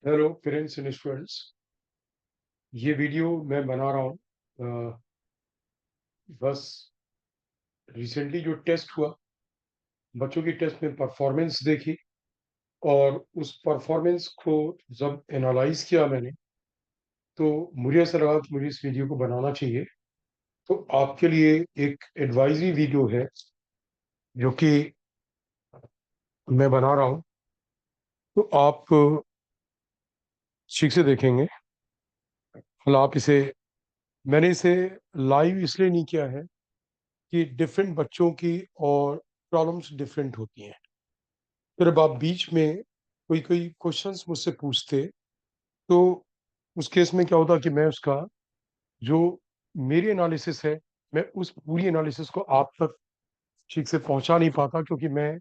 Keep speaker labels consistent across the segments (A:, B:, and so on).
A: Hello parents and students. ये video मैं बना रहा हूँ बस रिसेंटली जो टेस्ट हुआ, बच्चों की टेस्ट में परफॉर्मेंस देखी और उस परफॉर्मेंस को जब एनालाइज किया मैंने, तो मुझे ऐसा लगा कि मुझे इस वीडियो को बनाना चाहिए। तो आपके लिए एक एडवाइजरी वीडियो है जो कि मैं बना रहा हूँ। तो आप ठीक से देखेंगे। फिर आप इसे मैंने इसे लाइव इसलिए नहीं किया है कि डिफरेंट बच्चों की और प्रॉब्लम्स डिफरेंट होती हैं। फिर अब आप बीच में कोई कोई क्वेश्चंस मुझसे पूछते, तो उस केस में क्या होता कि मैं उसका जो मेरी एनालिसिस है, मैं उस पूरी एनालिसिस को आप तक ठीक से पहुंचा नहीं पाता, क्योंकि मैं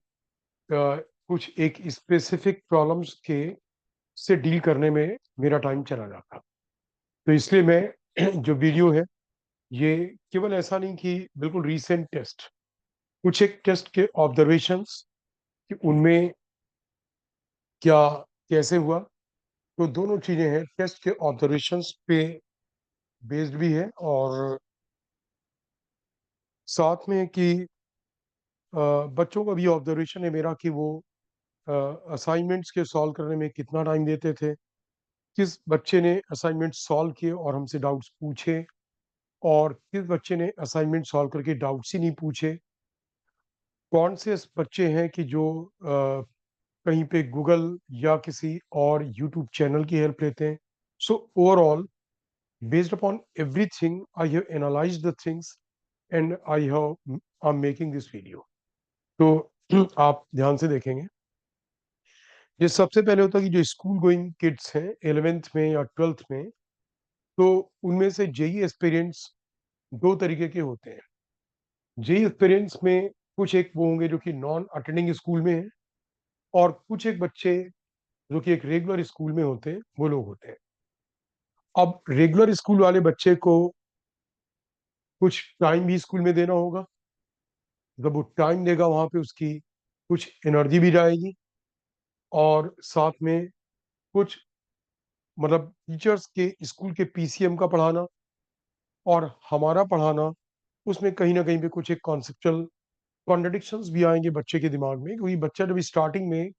A: कुछ एक स्पेसिफिक प्रॉब्लम्स के से डील करने में मेरा टाइम चला जाता। तो इसलिए मैं जो वीडियो है, ये केवल ऐसा नहीं कि बिल्कुल रीसेंट टेस्ट, कुछ एक टेस्ट के ऑब्जर्वेशंस कि उनमें क्या कैसे हुआ। तो दोनों चीजें हैं, टेस्ट के ऑब्जर्वेशंस पे बेस्ड भी है और साथ में कि बच्चों का भी ऑब्जर्वेशन है मेरा कि वो असाइनमेंट्स के सॉल्व करने में कितना टाइम देते थे, किस बच्चे ने असाइनमेंट सॉल्व किए और हमसे डाउट्स पूछे, और किस बच्चे ने असाइनमेंट सॉल्व करके डाउट्स ही नहीं पूछे। कौन से बच्चे हैं कि जो कहीं पे गूगल या किसी और यूट्यूब चैनल की हेल्प लेते हैं। So overall, based upon everything, I have analyzed the things and I'm making this video. तो आप ध्यान से देखेंगे। ये सबसे पहले होता है कि जो स्कूल गोइंग किड्स हैं 11th में या 12th में, तो उनमें से जेई एक्सपीरियंस दो तरीके के होते हैं। जेई एक्सपीरियंस में कुछ एक वो होंगे जो कि नॉन अटेंडिंग स्कूल में हैं, और कुछ एक बच्चे जो कि एक रेगुलर स्कूल में होते हैं, वो लोग होते हैं। अब रेगुलर स्कूल वाले बच्चे को कुछ टाइम भी स्कूल में देना होगा। जब वो टाइम देगा वहां पे उसकी कुछ एनर्जी भी जाएगी, और साथ में कुछ मतलब टीचर्स के स्कूल के पीसीएम का पढ़ाना और हमारा पढ़ाना, उसमें कहीं ना कहीं पे कुछ एक कॉन्सेप्चुअल कॉन्ट्रडिक्शंस भी आएंगे बच्चे के दिमाग में, क्योंकि बच्चा जब स्टार्टिंग में,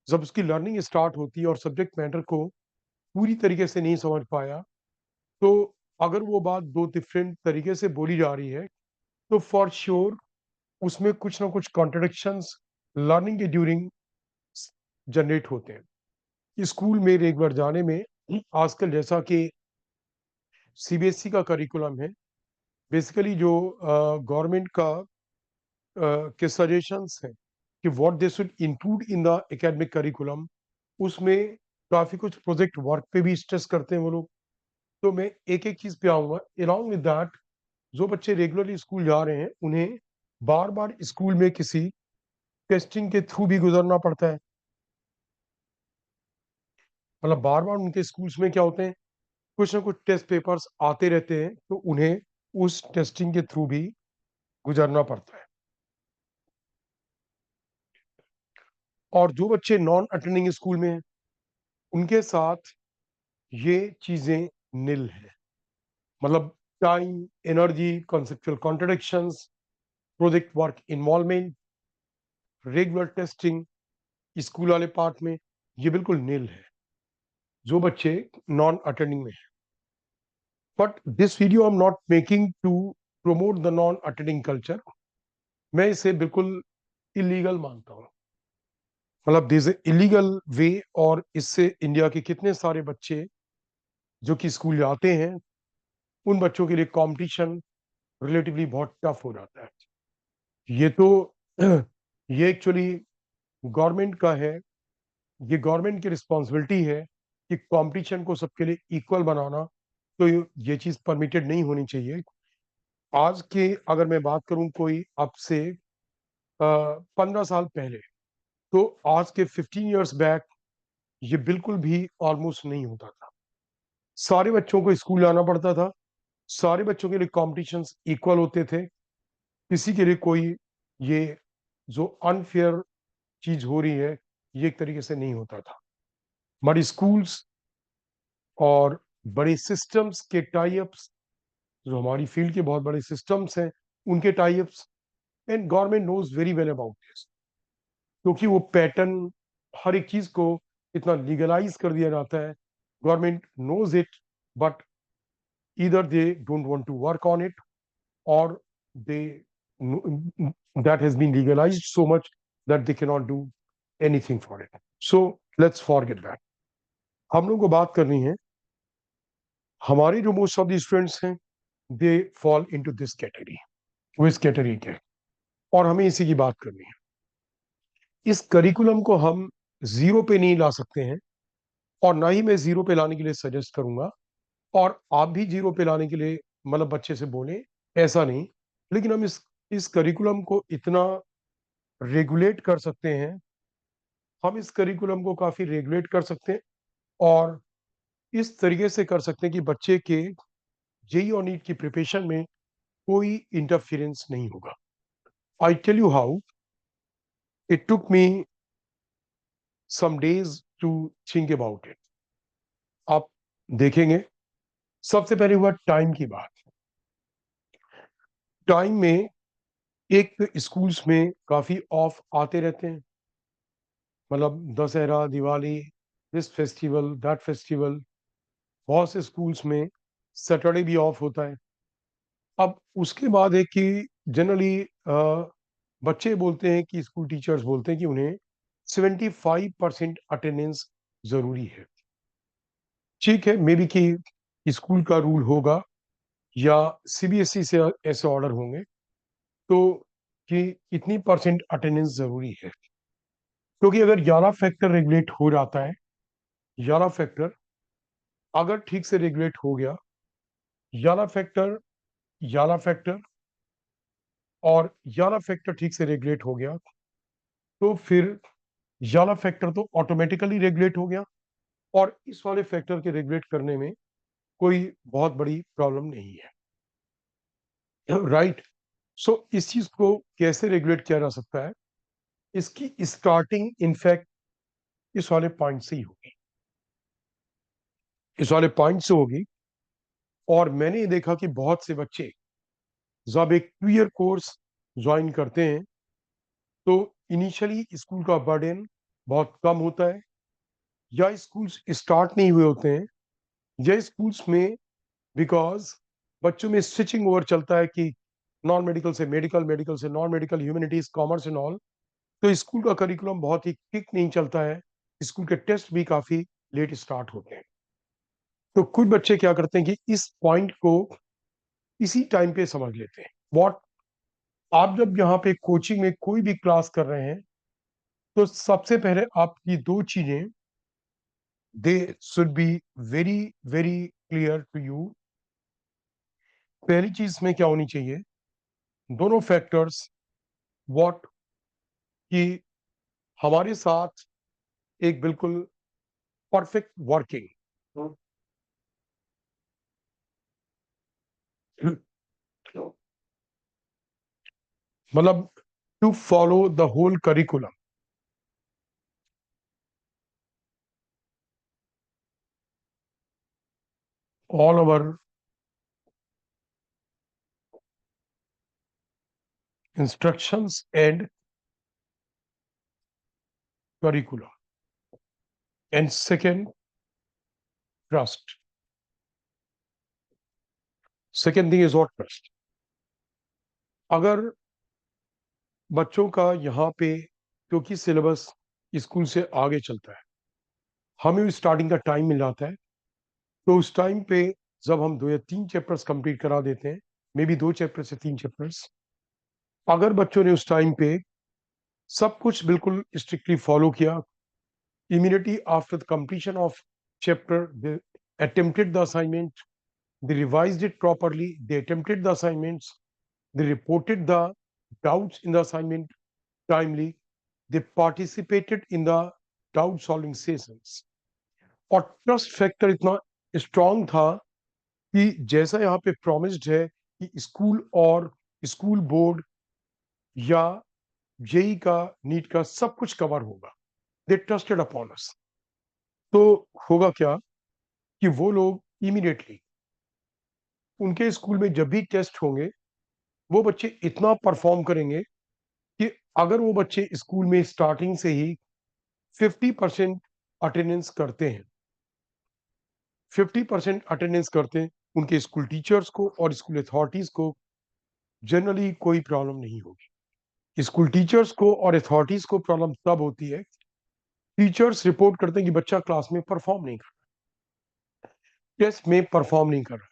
A: जब उसकी लर्निंग स्टार्ट होती है और सब्जेक्ट मैटर को पूरी तरीके से नहीं समझ पाया, तो अगर वो बात दो डिफरेंट तरीके से बोली जा रही है, तो फॉर श्योर उसमें कुछ ना कुछ कॉन्ट्रडिक्शंस लर्निंग के ड्यूरिंग जनरेट होते हैं। स्कूल में रेगुलर जाने में आजकल जैसा कि सीबीएसई का करिकुलम है, बेसिकली जो गवर्नमेंट का के सजेशंस हैं कि what they should include in the academic curriculum, उसमें काफी कुछ प्रोजेक्ट वर्क पे भी स्ट्रेस करते हैं वो लोग। तो मैं एक एक चीज पे आऊंगा। अलॉन्ग विद दैट, जो बच्चे रेगुलरली स्कूल जा रहे हैं उन्हें बार बार स्कूल में किसी टेस्टिंग के थ्रू भी गुजरना पड़ता है। मतलब बार बार उनके स्कूल्स में क्या होते हैं, कुछ ना कुछ टेस्ट पेपर्स आते रहते हैं, तो उन्हें उस टेस्टिंग के थ्रू भी गुजरना पड़ता है। और जो बच्चे नॉन अटेंडिंग स्कूल में हैं, उनके साथ ये चीजें निल है। मतलब time, energy, conceptual contradictions, project work involvement, regular testing school वाले पार्ट में, ये बिल्कुल निल है जो बच्चे नॉन अटेंडिंग में है। But this video I am not making to promote the non attending culture. मैं इसे बिल्कुल इलीगल मानता हूँ। मतलब दिस इलीगल वे, और इससे इंडिया के कितने सारे बच्चे जो कि स्कूल जाते हैं, उन बच्चों के लिए कंपटीशन रिलेटिवली बहुत टफ हो जाता है। ये तो ये एक्चुअली गवर्नमेंट का है, ये गवर्नमेंट की रिस्पॉन्सिबिलिटी है कि कंपटीशन को सबके लिए इक्वल बनाना। तो ये चीज परमिटेड नहीं होनी चाहिए। आज के अगर मैं बात करूं, कोई अब से 15 साल पहले, तो आज के 15 ईयर्स बैक ये बिल्कुल भी ऑलमोस्ट नहीं होता था। सारे बच्चों को स्कूल जाना पड़ता था, सारे बच्चों के लिए कॉम्पिटिशन्स इक्वल होते थे। किसी के लिए कोई ये जो अनफेयर चीज हो रही है, ये एक तरीके से नहीं होता था। बड़ी स्कूल्स और बड़े सिस्टम्स के टाई अप्स, जो हमारी फील्ड के बहुत बड़े सिस्टम्स हैं, उनके tie ups, and government knows very well about this, क्योंकि वो पैटर्न, हर एक चीज को इतना लीगलाइज कर दिया जाता है. Government knows it, but either they don't want to work on it, or they that has been legalized so much that they cannot do anything for it. So let's forget that. हम लोग को बात करनी है, हमारे जो most of the students हैं, they fall into this category, वो इस कैटेगरी के, और हमें इसी की बात करनी है. इस करिकुलम को हम जीरो पे नहीं ला सकते हैं, और ना ही मैं जीरो पे लाने के लिए सजेस्ट करूंगा, और आप भी जीरो पे लाने के लिए मतलब बच्चे से बोले, ऐसा नहीं. लेकिन हम इस करिकुलम को इतना रेगुलेट कर सकते हैं, हम इस करिकुलम को काफी रेगुलेट कर सकते हैं, और इस तरीके से कर सकते हैं कि बच्चे के जेई और नीट की प्रिपरेशन में कोई इंटरफेरेंस नहीं होगा. I tell you how. It took me some days to think about it. आप देखेंगे, सबसे पहले हुआ टाइम की बात. टाइम में एक स्कूल्स में काफी ऑफ आते रहते हैं, मतलब Dussehra, Diwali, this festival, that festival, बहुत से स्कूल्स में सैटरडे भी ऑफ होता है. अब उसके बाद है कि जनरली बच्चे बोलते हैं कि स्कूल टीचर्स बोलते हैं कि उन्हें 75% अटेंडेंस जरूरी है. ठीक है, मे बी कि स्कूल का रूल होगा या सीबीएसई से ऐसे ऑर्डर होंगे, तो कि इतनी परसेंट अटेंडेंस जरूरी है. क्योंकि अगर 11 फैक्टर रेगुलेट हो जाता है, 11 फैक्टर अगर ठीक से रेगुलेट हो गया, 11 फैक्टर, 11 फैक्टर और 11 फैक्टर ठीक से रेगुलेट हो गया, तो फिर 11 फैक्टर तो ऑटोमेटिकली रेगुलेट हो गया, और इस वाले फैक्टर के रेगुलेट करने में कोई बहुत बड़ी प्रॉब्लम नहीं है. राइट. सो इस चीज को कैसे रेगुलेट किया जा सकता है, इसकी स्टार्टिंग इनफैक्ट इस वाले पॉइंट से ही होगी, इस वाले पॉइंट से होगी. और मैंने ये देखा कि बहुत से बच्चे जब एक 2 ईयर कोर्स ज्वाइन करते हैं, तो इनिशियली स्कूल का बर्डन बहुत कम होता है, या स्कूल्स स्टार्ट नहीं हुए होते हैं, या स्कूल्स में बिकॉज बच्चों में स्विचिंग ओवर चलता है कि नॉन मेडिकल से मेडिकल, मेडिकल से non medical, humanities, commerce and all, तो स्कूल का करिकुलम बहुत ही क्विक नहीं चलता है, स्कूल के टेस्ट भी काफी लेट स्टार्ट होते हैं. तो कुछ बच्चे क्या करते हैं कि इस पॉइंट को इसी टाइम पे समझ लेते हैं. व्हाट, आप जब यहाँ पे कोचिंग में कोई भी क्लास कर रहे हैं, तो सबसे पहले आपकी दो चीजें, they should be very very clear to you. पहली चीज में क्या होनी चाहिए, दोनों फैक्टर्स, व्हाट, कि हमारे साथ एक बिल्कुल परफेक्ट वर्किंग, मतलब to follow the whole curriculum. All over instructions and curriculum. And second, trust. Second thing is what? Trust. अगर बच्चों का यहाँ पे, क्योंकि सिलेबस स्कूल से आगे चलता है, हमें स्टार्टिंग का टाइम मिल जाता है, तो उस टाइम पे जब हम 2 या 3 चैप्टर्स कंप्लीट करा देते हैं, मे बी 2 चैप्टर से 3 चैप्टर्स, अगर बच्चों ने उस टाइम पे सब कुछ बिल्कुल स्ट्रिक्टली फॉलो किया, immediately after the completion of chapter, they attempted the assignment, they revised it properly, they attempted the assignments, they reported the doubts in the assignment timely, they participated in the doubt solving sessions, और trust factor इतना strong था कि जैसा यहाँ पे promised है कि school और स्कूल बोर्ड या जेई का, नीट का सब कुछ कवर होगा, दे ट्रस्टेड अपॉन अस. तो होगा क्या कि वो लोग इमीडिएटली उनके स्कूल में जब भी टेस्ट होंगे, वो बच्चे इतना परफॉर्म करेंगे कि अगर वो बच्चे स्कूल में स्टार्टिंग से ही 50% अटेंडेंस करते हैं, 50% अटेंडेंस करते हैं, उनके स्कूल टीचर्स को और स्कूल अथॉरिटीज को जनरली कोई प्रॉब्लम नहीं होगी। स्कूल टीचर्स को और अथॉरिटीज को प्रॉब्लम तब होती है, टीचर्स रिपोर्ट करते हैं कि बच्चा क्लास में परफॉर्म नहीं कर रहा, टेस्ट में परफॉर्म नहीं कर रहा है।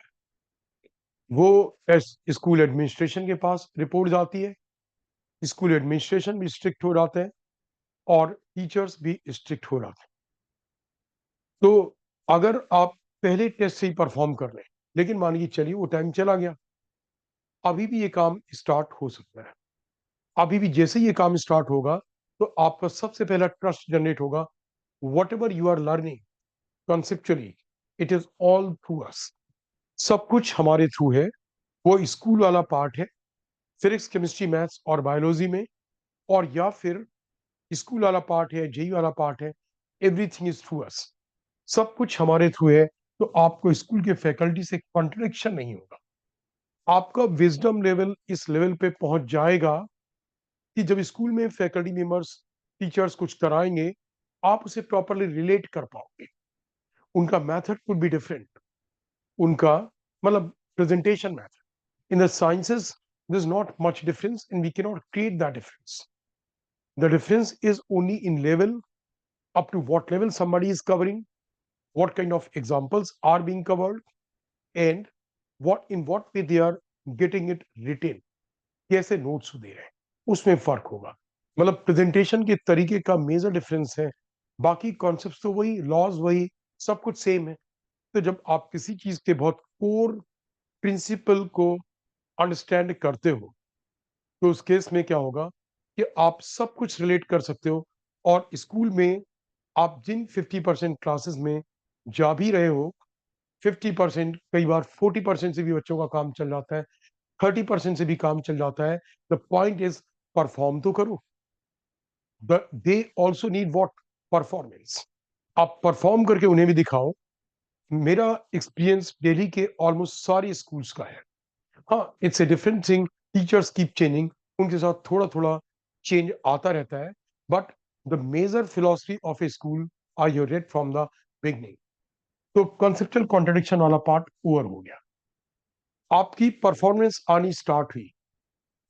A: वो टेस्ट स्कूल एडमिनिस्ट्रेशन के पास रिपोर्ट जाती है, स्कूल एडमिनिस्ट्रेशन भी स्ट्रिक्ट हो जाते हैं और टीचर्स भी स्ट्रिक्ट हो जाते हैं। तो अगर आप पहले टेस्ट से ही परफॉर्म कर रहे हैं, लेकिन मान लीजिए चलिए वो टाइम चला गया, अभी भी ये काम स्टार्ट हो सकता है। अभी भी जैसे ही ये काम स्टार्ट होगा, तो आपका सबसे पहला ट्रस्ट जनरेट होगा। Whatever you are learning conceptually, it is all through us. सब कुछ हमारे थ्रू है। वो स्कूल वाला पार्ट है, फिजिक्स केमिस्ट्री मैथ्स और बायोलॉजी में, और या फिर स्कूल वाला पार्ट है, जेई वाला पार्ट है, एवरीथिंग इज थ्रू अस। सब कुछ हमारे थ्रू है। तो आपको स्कूल के फैकल्टी से कॉन्ट्रडिक्शन नहीं होगा। आपका विजडम लेवल इस लेवल पे पहुंच जाएगा कि जब स्कूल में फैकल्टी मेंबर्स, टीचर्स कुछ कराएंगे, आप उसे प्रॉपरली रिलेट कर पाओगे। उनका मेथड कुड बी डिफरेंट, उनका मतलब presentation method in the sciences, there's not much difference and we cannot create that difference. The difference is only in level, up to what level somebody is covering, what kind of examples are being covered, and what way they are getting it written, कैसे notes दे रहे हैं, उसमें फर्क होगा। मतलब presentation के तरीके का मेजर डिफरेंस है, बाकी कॉन्सेप्ट तो वही, लॉज वही, सब कुछ सेम है। तो जब आप किसी चीज के बहुत कोर प्रिंसिपल को अंडरस्टैंड करते हो, तो उस केस में क्या होगा कि आप सब कुछ रिलेट कर सकते हो। और स्कूल में आप जिन 50% क्लासेस में जा भी रहे हो, 50%, कई बार 40% से भी बच्चों का काम चल जाता है, 30% से भी काम चल जाता है। द पॉइंट इज परफॉर्म तो करो। They also need what, performance. आप परफॉर्म करके उन्हें भी दिखाओ। मेरा एक्सपीरियंस दिल्ली के ऑलमोस्ट सारे स्कूल्स का है। हाँ, it's a different thing, teachers keep changing, उनके साथ थोड़ा थोड़ा चेंज आता रहता है, but the major philosophy of a school I you read from the beginning. तो कॉन्सेप्चुअल कॉन्ट्रडिक्शन वाला पार्ट ओवर हो गया। आपकी परफॉर्मेंस आनी स्टार्ट हुई,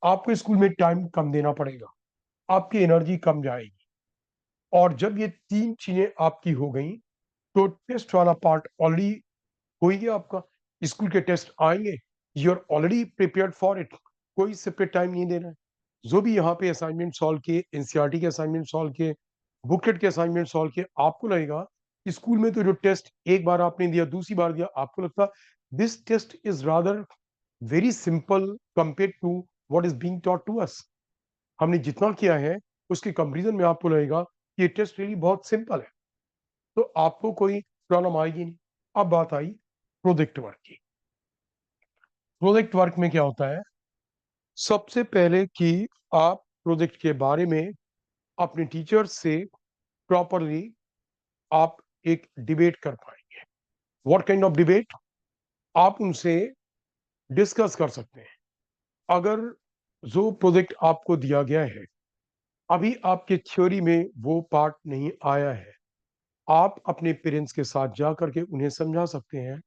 A: आपको स्कूल में टाइम कम देना पड़ेगा, आपकी एनर्जी कम जाएगी। और जब ये तीन चीजें आपकी हो गई, तो टेस्ट वाला पार्ट ऑलरेडी हो ही गया आपका। स्कूल के टेस्ट आएंगे, you are already prepared for it, कोई सेपरेट टाइम नहीं देना है। जो भी यहाँ पे असाइनमेंट सॉल्व किए, एनसीईआरटी के असाइनमेंट सॉल्व किए, बुकलेट के असाइनमेंट सॉल्व किए, आपको लगेगा स्कूल में तो जो टेस्ट एक बार आपने दिया, दूसरी बार दिया, आपको लगता this test is rather very simple compare to what is being taught to us. हमने जितना किया है उसके कंपैरिजन में आपको लगेगा कि ये टेस्ट रियली बहुत सिंपल है। तो आपको कोई प्रॉब्लम आएगी नहीं। अब बात आई प्रोजेक्ट वर्क की। प्रोजेक्ट वर्क में क्या होता है, सबसे पहले कि आप प्रोजेक्ट के बारे में अपने टीचर्स से प्रॉपरली आप एक डिबेट कर पाएंगे। व्हाट काइंड ऑफ डिबेट, आप उनसे डिस्कस कर सकते हैं। अगर जो प्रोजेक्ट आपको दिया गया है, अभी आपके थ्योरी में वो पार्ट नहीं आया है, आप अपने पेरेंट्स के साथ जा करके उन्हें समझा सकते हैं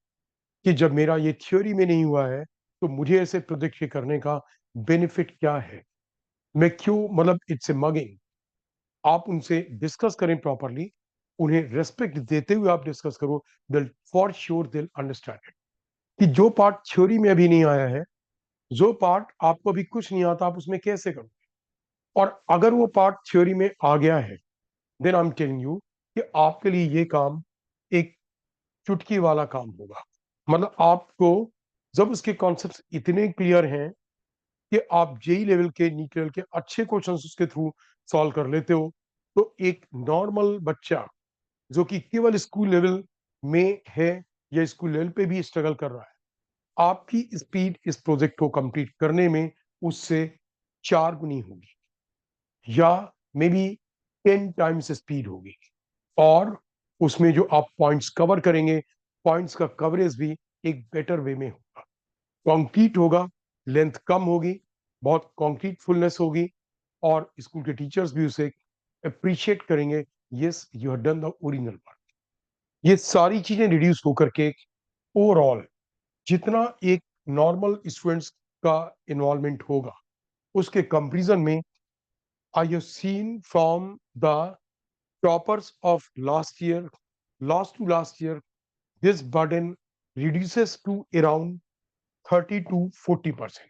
A: कि जब मेरा ये थ्योरी में नहीं हुआ है, तो मुझे ऐसे प्रोजेक्ट के करने का बेनिफिट क्या है, मैं क्यों, मतलब इट्स ए मगिंग। आप उनसे डिस्कस करें प्रॉपरली, उन्हें रेस्पेक्ट देते हुए आप डिस्कस करो, दिल फॉर श्योर दिल अंडरस्टैंड इट। कि जो पार्ट थ्योरी में अभी नहीं आया है, जो पार्ट आपको अभी कुछ नहीं आता, आप उसमें कैसे करो। और अगर वो पार्ट थ्योरी में आ गया है, then I am telling you कि आपके लिए ये काम एक चुटकी वाला काम होगा। मतलब आपको जब उसके कॉन्सेप्ट इतने क्लियर हैं कि आप जेई लेवल के, नीट लेवल के अच्छे क्वेश्चंस उसके थ्रू सॉल्व कर लेते हो, तो एक नॉर्मल बच्चा जो कि केवल स्कूल लेवल में है या स्कूल लेवल पे भी स्ट्रगल कर रहा है, आपकी स्पीड इस प्रोजेक्ट को कंप्लीट करने में उससे 4 गुनी होगी, या मे बी 10 टाइम्स स्पीड होगी। और उसमें जो आप पॉइंट्स कवर करेंगे, पॉइंट्स का कवरेज भी एक बेटर वे में होगा, कॉन्क्रीट होगा, लेंथ कम होगी, बहुत कॉन्क्रीट फुलनेस होगी, और स्कूल के टीचर्स भी उसे अप्रिशिएट करेंगे, yes you have done the original work. ये सारी चीजें रिड्यूस होकर के ओवरऑल जितना एक नॉर्मल स्टूडेंट्स का इन्वॉल्वमेंट होगा उसके कंपैरिजन में, I have seen from the toppers of last year, last to last year, this burden reduces to around 30 to 40%.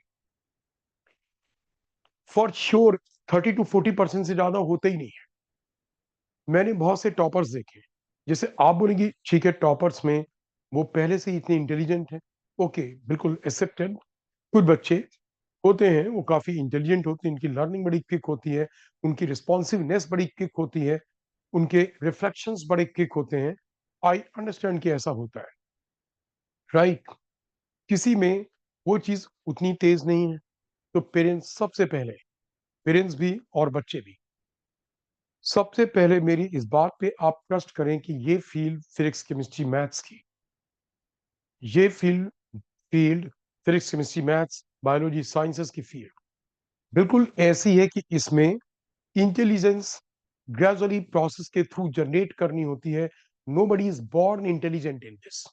A: For sure 30 to 40% से ज्यादा होता ही नहीं है। मैंने बहुत से टॉपर्स देखे, जैसे आप बोलेंगे ठीक है टॉपर्स में वो पहले से ही इतने इंटेलिजेंट हैं, ओके बिल्कुल एक्सेप्टेड। कुछ बच्चे होते हैं वो काफी इंटेलिजेंट होते हैं, उनकी लर्निंग बड़ी क्विक होती है, उनकी रिस्पॉन्सिवनेस बड़ी क्विक होती है, उनके रिफ्लेक्शंस बड़े क्विक होते हैं। आई अंडरस्टैंड कि ऐसा होता है, राइट। किसी में वो चीज उतनी तेज नहीं है, तो पेरेंट्स सबसे पहले, पेरेंट्स भी और बच्चे भी, सबसे पहले मेरी इस बात पे आप ट्रस्ट करें कि ये फील्ड फिजिक्स केमिस्ट्री मैथ्स की, ये field field physics chemistry maths biology sciences की फील्ड बिल्कुल ऐसी है कि इसमें इंटेलिजेंस ग्रेजुअली प्रोसेस के थ्रू जनरेट करनी होती है। Nobody is born intelligent in this,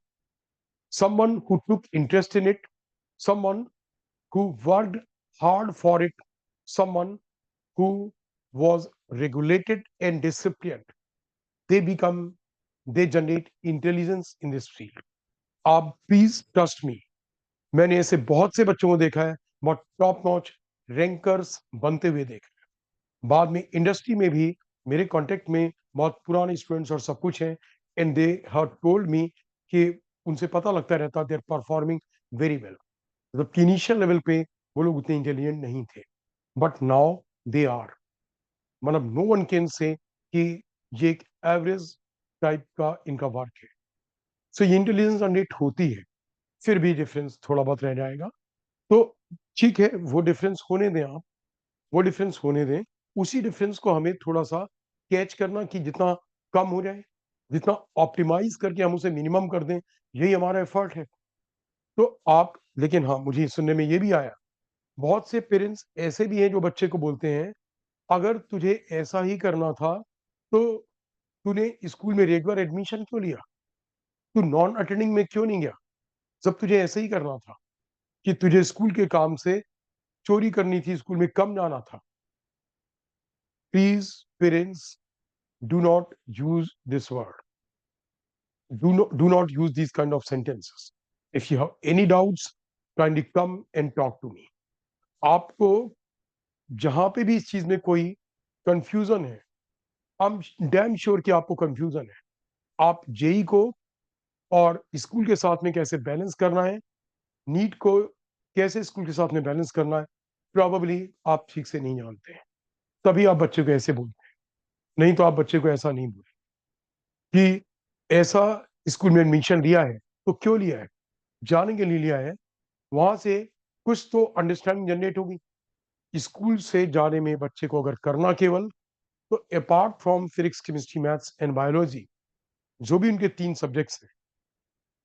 A: someone who took interest in it, someone who worked hard for it, someone who was regulated and disciplined, they become, they generate intelligence in this field. आप please trust me, मैंने ऐसे बहुत से बच्चों को देखा है, बहुत टॉप नॉच रैंकर्स बनते हुए देखा है। बाद में इंडस्ट्री में भी मेरे कांटेक्ट में बहुत पुराने स्टूडेंट्स और सब कुछ हैं, and they have told me कि उनसे पता लगता रहता they are performing very well. मतलब कि इनिशियल लेवल पे वो लोग उतने इंटेलिजेंट नहीं थे, बट नाउ दे आर, मतलब नो वन कैन से कि ये एक एवरेज टाइप का इनका वर्क है। सो ये इंटेलिजेंस जनरेट होती है, फिर भी डिफरेंस थोड़ा बहुत रह जाएगा। तो ठीक है वो डिफरेंस होने दें आप, वो डिफरेंस होने दें, उसी डिफरेंस को हमें थोड़ा सा कैच करना कि जितना कम हो जाए, जितना ऑप्टिमाइज करके हम उसे मिनिमम कर दें, यही हमारा एफर्ट है। तो आप, लेकिन हाँ मुझे सुनने में ये भी आया, बहुत से पेरेंट्स ऐसे भी हैं जो बच्चे को बोलते हैं अगर तुझे ऐसा ही करना था तो तूने स्कूल में रेगुलर एडमिशन क्यों लिया, तू नॉन अटेंडिंग में क्यों नहीं गया, जब तुझे ऐसे ही करना था कि तुझे स्कूल के काम से चोरी करनी थी, स्कूल में कम जाना था। Please parents, do not use this word, do not use these kind of sentences. If you have any doubts, kindly come and talk to me. आपको जहां पे भी इस चीज में कोई कंफ्यूजन है, आई एम डैम श्योर कि आपको कंफ्यूजन है, आप जेई को और स्कूल के साथ में कैसे बैलेंस करना है, नीट को कैसे स्कूल के साथ में बैलेंस करना है, प्रॉबेबली आप ठीक से नहीं जानते हैं, तभी आप बच्चे को ऐसे बोलते हैं। नहीं तो आप बच्चे को ऐसा नहीं बोले कि ऐसा स्कूल में एडमिशन लिया है तो क्यों लिया है, जाने के लिए लिया है, वहां से कुछ तो अंडरस्टैंडिंग जनरेट होगी। स्कूल से जाने में बच्चे को अगर करना केवल, तो apart from physics chemistry maths and biology, जो भी उनके 3 सब्जेक्ट्स हैं,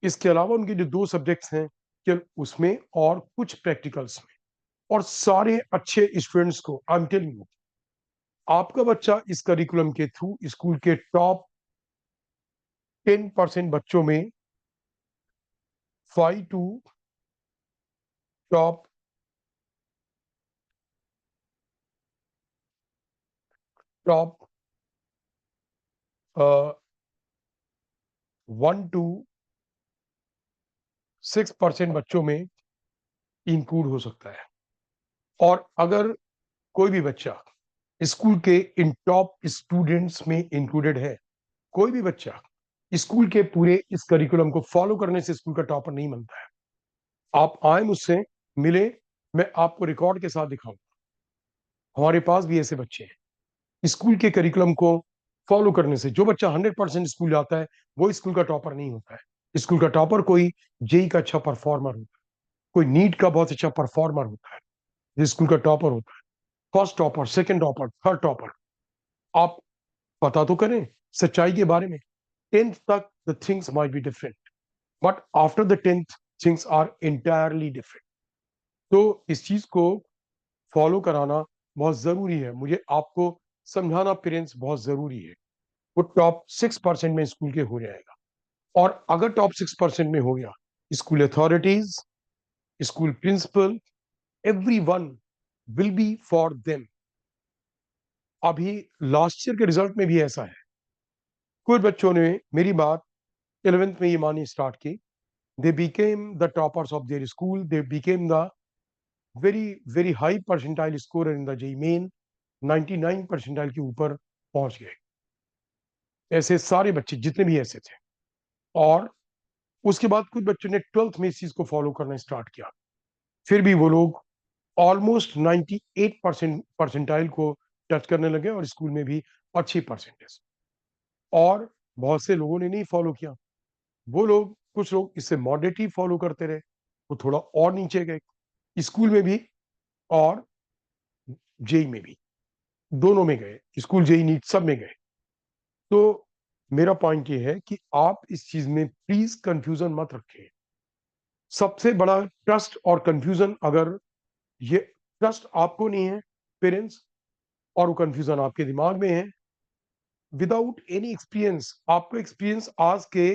A: इसके अलावा उनके जो 2 सब्जेक्ट्स हैं केवल उसमें और कुछ प्रैक्टिकल्स में, और सारे अच्छे स्टूडेंट्स को आई एम टेलिंग यू, आपका बच्चा इस करिकुलम के थ्रू स्कूल के टॉप 10% बच्चों में 5 टू टॉप टॉप 1 to 6% बच्चों में इंक्लूड हो सकता है। और अगर कोई भी बच्चा स्कूल के इन टॉप स्टूडेंट्स में इंक्लूडेड है, कोई भी बच्चा स्कूल के पूरे इस करिकुलम को फॉलो करने से स्कूल का टॉपर नहीं बनता है। आप आए मुझसे, मिले, मैं आपको रिकॉर्ड के साथ दिखाऊं, हमारे पास भी ऐसे बच्चे हैं स्कूल के करिकुलम को फॉलो करने से। जो बच्चा 100% स्कूल जाता है वो स्कूल का टॉपर नहीं होता है। स्कूल का टॉपर कोई जेई का अच्छा परफॉर्मर होता है, कोई नीट का बहुत अच्छा परफॉर्मर होता है, जो स्कूल का टॉपर होता है, first topper, second topper, third topper. आप पता तो करें सच्चाई के बारे में, 10th तक the things might be different, but after the 10th things are entirely different. तो इस चीज को फॉलो कराना बहुत जरूरी है, मुझे आपको समझाना पेरेंट्स बहुत जरूरी है। वो टॉप 6% में स्कूल के हो जाएगा, और अगर टॉप 6% में हो गया, school authorities, school principal, everyone will be for them. अभी लास्ट ईयर के रिजल्ट में भी ऐसा है, कुछ बच्चों ने मेरी बात 11th में ये मानी स्टार्ट की, they became the toppers of their school, they became the very very high percentile score in the JEE Main, 99 percentile के ऊपर पहुंच गए। ऐसे सारे बच्चे जितने भी ऐसे थे। और उसके बाद कुछ बच्चों ने 12th में इस चीज को फॉलो करना स्टार्ट किया, फिर भी वो लोग ऑलमोस्ट 98% परसेंटाइल को टच करने लगे, और स्कूल में भी अच्छी परसेंटेज। और बहुत से लोगों ने नहीं फॉलो किया, वो लोग, कुछ लोग इससे मॉडरेट ही फॉलो करते रहे, वो थोड़ा और नीचे गए, स्कूल में भी और जेई में भी, दोनों में गए, स्कूल जेई नीट सब में गए। तो मेरा पॉइंट ये है कि आप इस चीज में प्लीज कंफ्यूजन मत रखें। सबसे बड़ा ट्रस्ट और कंफ्यूजन, अगर ये ट्रस्ट आपको नहीं है पेरेंट्स, और वो कंफ्यूजन आपके दिमाग में है विदाउट एनी एक्सपीरियंस, आपको एक्सपीरियंस आज के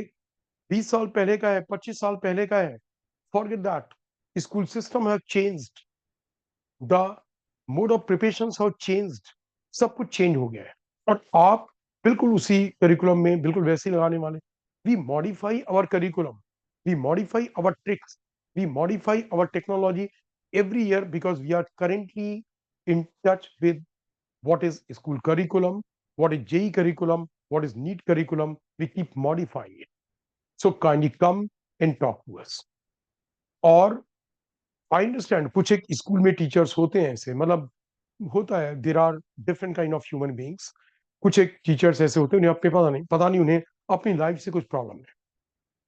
A: 20 साल पहले का है, 25 साल पहले का है, forget that. School system have changed, the mode of preparation have changed, सब कुछ चेंज हो गया है, और आप बिल्कुल उसी करिकुलम में बिल्कुल वैसे ही लगाने वाले। We modify our curriculum, we modify our tricks, we modify our technology every year, because we are currently in touch with what is school curriculum, what is JEE curriculum, what is NEET curriculum. We keep modifying it. So kindly come and talk to us. और I understand कुछ एक school में teachers होते हैं ऐसे, मतलब होता है, there are different kind of human beings. कुछ एक टीचर्स ऐसे होते हैं, उन्हें अपने पता नहीं उन्हें अपनी लाइफ से कुछ प्रॉब्लम है,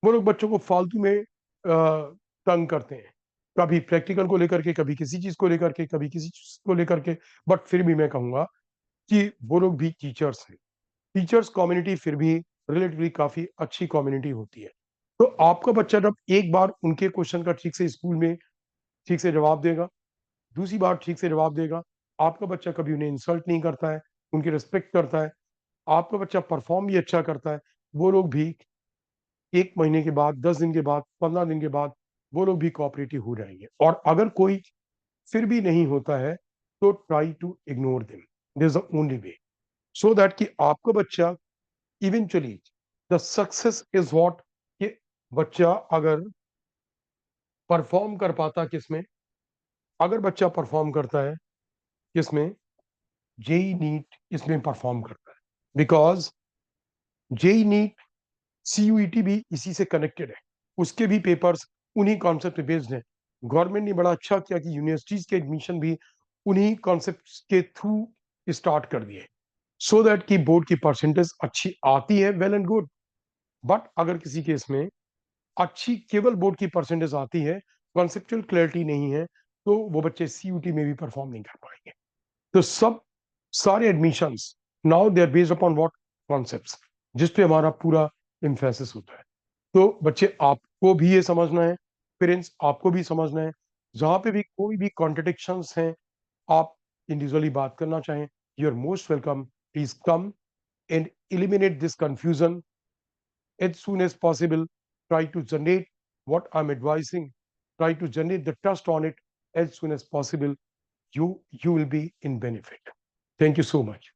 A: वो लोग बच्चों को फालतू में तंग करते हैं, कभी प्रैक्टिकल को लेकर के, कभी किसी चीज को लेकर के, कभी किसी चीज को लेकर के। बट फिर भी मैं कहूंगा कि वो लोग भी टीचर्स हैं, टीचर्स कम्युनिटी फिर भी रिलेटिवली काफी अच्छी कम्युनिटी होती है। तो आपका बच्चा जब एक बार उनके क्वेश्चन का ठीक से स्कूल में ठीक से जवाब देगा, दूसरी बार ठीक से जवाब देगा, आपका बच्चा कभी उन्हें इंसल्ट नहीं करता है, उनकी रिस्पेक्ट करता है, आपका बच्चा परफॉर्म भी अच्छा करता है, वो लोग भी 1 महीने के बाद, 10 दिन के बाद, 15 दिन के बाद वो लोग भी कोऑपरेटिव हो जाएंगे। और अगर कोई फिर भी नहीं होता है, तो try to ignore them, this is the only way, so that कि आपका बच्चा eventually, the success is what, कि बच्चा अगर परफॉर्म कर पाता किसमें, अगर बच्चा परफॉर्म करता है किसमें, जेई नीट इसमें परफॉर्म करता है, बिकॉज जेई नीट, सीयूईटी भी इसी से कनेक्टेड है, उसके भी पेपर्स उन्हीं कॉन्सेप्ट पे बेस्ड हैं। गवर्नमेंट ने बड़ा अच्छा किया कि यूनिवर्सिटीज के एडमिशन भी उन्हीं कॉन्सेप्ट के थ्रू स्टार्ट कर दिए, सो दैट कि बोर्ड की परसेंटेज अच्छी आती है, वेल एंड गुड। बट अगर किसी केस में अच्छी केवल बोर्ड की परसेंटेज आती है, कॉन्सेप्चुअल क्लैरिटी नहीं है, तो वो बच्चे सीयूटी में भी परफॉर्म नहीं कर पाएंगे। तो सब सारे admissions now they are based upon what, concepts, जिस पे हमारा पूरा इम्फेसिस होता है। तो बच्चे आपको भी ये समझना है, पेरेंट्स आपको भी समझना है, जहां पे भी कोई भी कॉन्ट्रडिक्शंस हैं, आप इंडिविजुअली बात करना चाहें, you are most welcome, please come and eliminate this confusion as soon as possible. Try to generate what I'm advising, try to generate the trust on it as soon as possible. You will be in benefit. Thank you so much.